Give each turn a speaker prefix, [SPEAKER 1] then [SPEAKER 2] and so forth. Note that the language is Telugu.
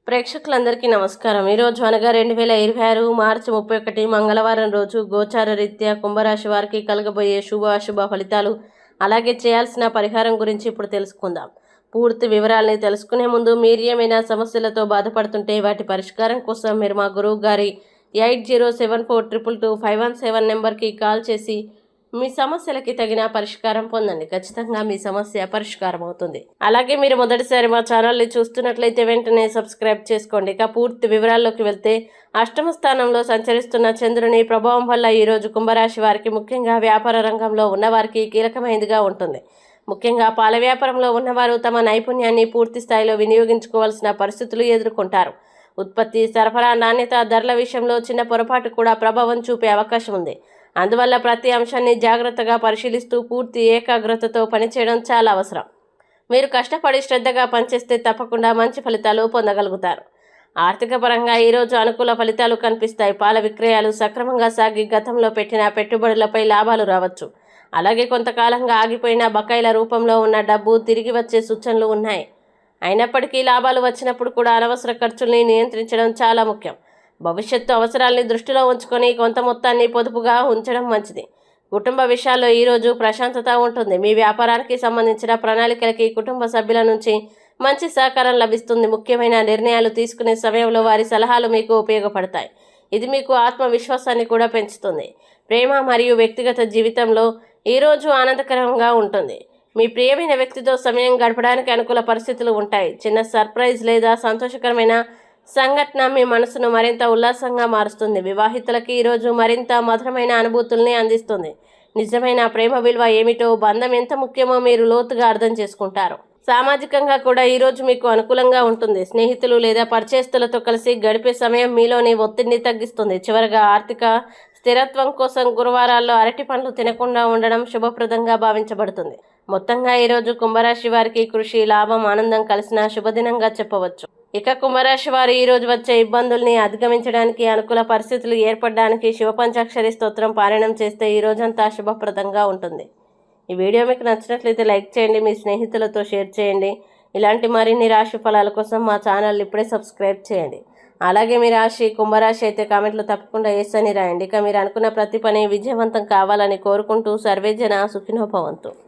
[SPEAKER 1] ప్రేక్షకులందరికీ నమస్కారం. ఈరోజు అనగా 2026 మార్చి 31 మంగళవారం రోజు గోచార రీత్యా కుంభరాశి వారికి కలగబోయే శుభ అశుభ ఫలితాలు, అలాగే చేయాల్సిన పరిహారం గురించి ఇప్పుడు తెలుసుకుందాం. పూర్తి వివరాలని తెలుసుకునే ముందు మీరు ఏమైనా సమస్యలతో బాధపడుతుంటే వాటి పరిష్కారం కోసం మీరు మా గురువు గారి 8074222517 నెంబర్కి కాల్ చేసి మీ సమస్యలకి తగిన పరిష్కారం పొందండి. ఖచ్చితంగా మీ సమస్య పరిష్కారం అవుతుంది. అలాగే మీరు మొదటిసారి మా ఛానల్ని చూస్తున్నట్లయితే వెంటనే సబ్స్క్రైబ్ చేసుకోండి. ఇక పూర్తి వివరాల్లోకి వెళ్తే, అష్టమ స్థానంలో సంచరిస్తున్న చంద్రుని ప్రభావం వల్ల ఈరోజు కుంభరాశి వారికి, ముఖ్యంగా వ్యాపార రంగంలో ఉన్నవారికి కీలకమైనదిగా ఉంటుంది. ముఖ్యంగా పాల వ్యాపారంలో ఉన్నవారు తమ నైపుణ్యాన్ని పూర్తి స్థాయిలో వినియోగించుకోవాల్సిన పరిస్థితులు ఎదుర్కొంటారు. ఉత్పత్తి, సరఫరా, నాణ్యత, ధరల విషయంలో చిన్న పొరపాటు కూడా ప్రభావం చూపే అవకాశం ఉంది. అందువల్ల ప్రతి అంశాన్ని జాగ్రత్తగా పరిశీలిస్తూ పూర్తి ఏకాగ్రతతో పనిచేయడం చాలా అవసరం. మీరు కష్టపడి శ్రద్ధగా పనిచేస్తే తప్పకుండా మంచి ఫలితాలు పొందగలుగుతారు. ఆర్థిక పరంగా ఈరోజు అనుకూల ఫలితాలు కనిపిస్తాయి. పాల విక్రయాలు సక్రమంగా సాగి గతంలో పెట్టిన పెట్టుబడులపై లాభాలు రావచ్చు. అలాగే కొంతకాలంగా ఆగిపోయిన బకాయిల రూపంలో ఉన్న డబ్బు తిరిగి వచ్చే సూచనలు ఉన్నాయి. అయినప్పటికీ లాభాలు వచ్చినప్పుడు కూడా అనవసర ఖర్చుల్ని నియంత్రించడం చాలా ముఖ్యం. భవిష్యత్తు అవసరాల్ని దృష్టిలో ఉంచుకొని కొంత మొత్తాన్ని పొదుపుగా ఉంచడం మంచిది. కుటుంబ విషయాల్లో ఈరోజు ప్రశాంతత ఉంటుంది. మీ వ్యాపారానికి సంబంధించిన ప్రణాళికలకి కుటుంబ సభ్యుల నుంచి మంచి సహకారం లభిస్తుంది. ముఖ్యమైన నిర్ణయాలు తీసుకునే సమయంలో వారి సలహాలు మీకు ఉపయోగపడతాయి. ఇది మీకు ఆత్మవిశ్వాసాన్ని కూడా పెంచుతుంది. ప్రేమ మరియు వ్యక్తిగత జీవితంలో ఈరోజు ఆనందకరంగా ఉంటుంది. మీ ప్రియమైన వ్యక్తితో సమయం గడపడానికి అనుకూల పరిస్థితులు ఉంటాయి. చిన్న సర్ప్రైజ్ లేదా సంతోషకరమైన సంఘటన మీ మనసును మరింత ఉల్లాసంగా మారుస్తుంది. వివాహితులకి ఈరోజు మరింత మధురమైన అనుభూతుల్ని అందిస్తుంది. నిజమైన ప్రేమ విలువ ఏమిటో, బంధం ఎంత ముఖ్యమో మీరు లోతుగా అర్థం చేసుకుంటారు. సామాజికంగా కూడా ఈరోజు మీకు అనుకూలంగా ఉంటుంది. స్నేహితులు లేదా పరిచయస్తులతో కలిసి గడిపే సమయం మీలోని ఒత్తిడిని తగ్గిస్తుంది. చివరగా ఆర్థిక స్థిరత్వం కోసం గురువారాల్లో అరటి పండ్లు తినకుండా ఉండడం శుభప్రదంగా భావించబడుతుంది. మొత్తంగా ఈరోజు కుంభరాశి వారికి కృషి, లాభం, ఆనందం కలిసిన శుభదినంగా చెప్పవచ్చు. ఇక కుంభరాశి వారు ఈరోజు వచ్చే ఇబ్బందుల్ని అధిగమించడానికి, అనుకూల పరిస్థితులు ఏర్పడడానికి శివ పంచాక్షరి స్తోత్రం పారాయణం చేస్తే ఈ రోజంతా శుభప్రదంగా ఉంటుంది. ఈ వీడియో మీకు నచ్చినట్లయితే లైక్ చేయండి, మీ స్నేహితులతో షేర్ చేయండి. ఇలాంటి మరిన్ని రాశి ఫలాల కోసం మా ఛానల్ ఇప్పుడే సబ్స్క్రైబ్ చేయండి. అలాగే మీ రాశి కుంభరాశి అయితే కామెంట్లో తప్పకుండా ఎస్ అని రాయండి. ఇక మీరు అనుకున్న ప్రతి పని విజయవంతం కావాలని కోరుకుంటూ సర్వేజన సుఖినో భవంతు.